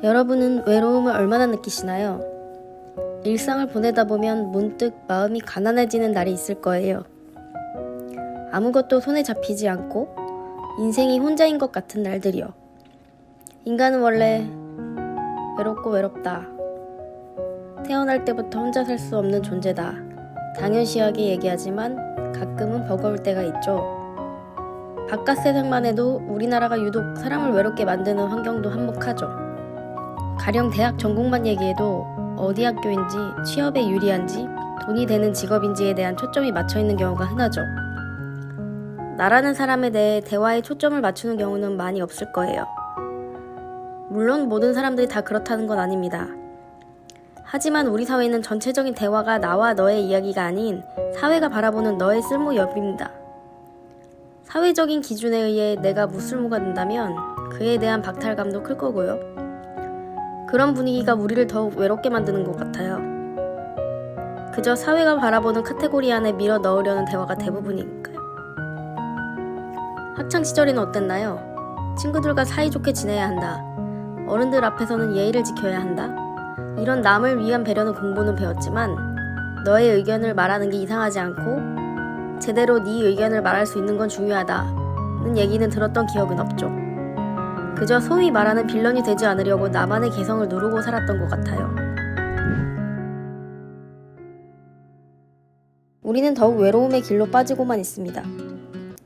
여러분은 외로움을 얼마나 느끼시나요? 일상을 보내다 보면 문득 마음이 가난해지는 날이 있을 거예요. 아무것도 손에 잡히지 않고 인생이 혼자인 것 같은 날들이요. 인간은 원래 외롭고 외롭다. 태어날 때부터 혼자 살 수 없는 존재다. 당연시하게 얘기하지만 가끔은 버거울 때가 있죠. 바깥 세상만 해도 우리나라가 유독 사람을 외롭게 만드는 환경도 한몫하죠. 가령 대학 전공만 얘기해도 어디 학교인지, 취업에 유리한지, 돈이 되는 직업인지에 대한 초점이 맞춰있는 경우가 흔하죠. 나라는 사람에 대해 대화에 초점을 맞추는 경우는 많이 없을 거예요. 물론 모든 사람들이 다 그렇다는 건 아닙니다. 하지만 우리 사회는 전체적인 대화가 나와 너의 이야기가 아닌 사회가 바라보는 너의 쓸모 여부입니다. 사회적인 기준에 의해 내가 무쓸모가 된다면 그에 대한 박탈감도 클 거고요. 그런 분위기가 우리를 더욱 외롭게 만드는 것 같아요. 그저 사회가 바라보는 카테고리 안에 밀어 넣으려는 대화가 대부분이니까요. 학창시절에는 어땠나요? 친구들과 사이좋게 지내야 한다. 어른들 앞에서는 예의를 지켜야 한다. 이런 남을 위한 배려는 공부는 배웠지만 너의 의견을 말하는 게 이상하지 않고 제대로 네 의견을 말할 수 있는 건 중요하다는 얘기는 들었던 기억은 없죠. 그저 소위 말하는 빌런이 되지 않으려고 나만의 개성을 누르고 살았던 것 같아요. 우리는 더욱 외로움의 길로 빠지고만 있습니다.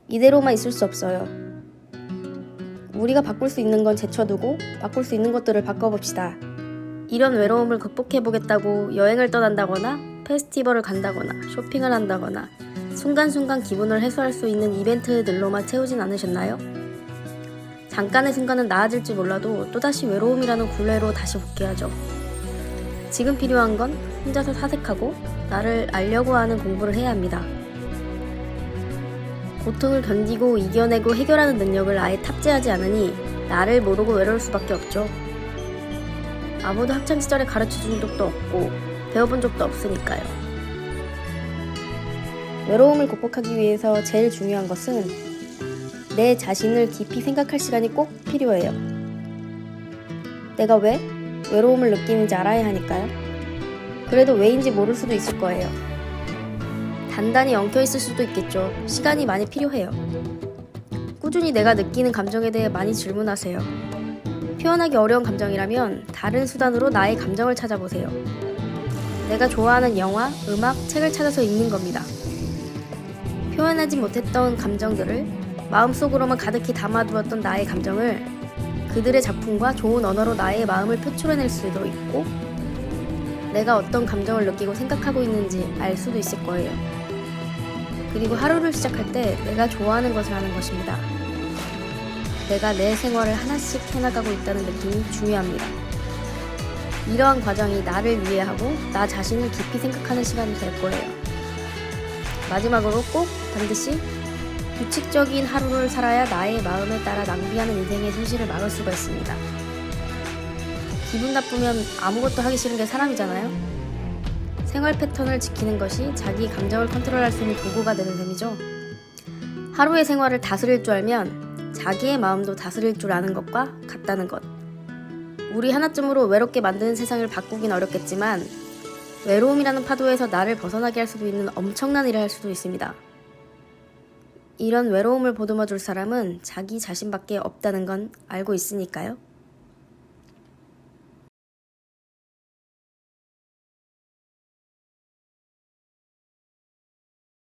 이대로만 있을 수 없어요. 우리가 바꿀 수 있는 건 제쳐두고 바꿀 수 있는 것들을 바꿔봅시다. 이런 외로움을 극복해보겠다고 여행을 떠난다거나 페스티벌을 간다거나 쇼핑을 한다거나 순간순간 기분을 해소할 수 있는 이벤트들로만 채우진 않으셨나요? 잠깐의 순간은 나아질지 몰라도 또다시 외로움이라는 굴레로 다시 복귀하죠. 지금 필요한 건 혼자서 사색하고 나를 알려고 하는 공부를 해야 합니다. 고통을 견디고 이겨내고 해결하는 능력을 아예 탑재하지 않으니 나를 모르고 외로울 수밖에 없죠. 아무도 학창시절에 가르쳐준 적도 없고 배워본 적도 없으니까요. 외로움을 극복하기 위해서 제일 중요한 것은 내 자신을 깊이 생각할 시간이 꼭 필요해요. 내가 왜 외로움을 느끼는지 알아야 하니까요. 그래도 왜인지 모를 수도 있을 거예요. 단단히 엉켜있을 수도 있겠죠. 시간이 많이 필요해요. 꾸준히 내가 느끼는 감정에 대해 많이 질문하세요. 표현하기 어려운 감정이라면 다른 수단으로 나의 감정을 찾아보세요. 내가 좋아하는 영화, 음악, 책을 찾아서 읽는 겁니다. 표현하지 못했던 감정들을 마음속으로만 가득히 담아두었던 나의 감정을 그들의 작품과 좋은 언어로 나의 마음을 표출해낼 수도 있고 내가 어떤 감정을 느끼고 생각하고 있는지 알 수도 있을 거예요. 그리고 하루를 시작할 때 내가 좋아하는 것을 하는 것입니다. 내가 내 생활을 하나씩 해나가고 있다는 느낌이 중요합니다. 이러한 과정이 나를 위해 하고 나 자신을 깊이 생각하는 시간이 될 거예요. 마지막으로 꼭 반드시 규칙적인 하루를 살아야 나의 마음에 따라 낭비하는 인생의 손실을 막을 수가 있습니다. 기분 나쁘면 아무것도 하기 싫은 게 사람이잖아요. 생활 패턴을 지키는 것이 자기 감정을 컨트롤할 수 있는 도구가 되는 셈이죠. 하루의 생활을 다스릴 줄 알면 자기의 마음도 다스릴 줄 아는 것과 같다는 것. 우리 하나쯤으로 외롭게 만드는 세상을 바꾸긴 어렵겠지만 외로움이라는 파도에서 나를 벗어나게 할 수도 있는 엄청난 일을 할 수도 있습니다. 이런 외로움을 보듬어 줄 사람은 자기 자신밖에 없다는 건 알고 있으니까요.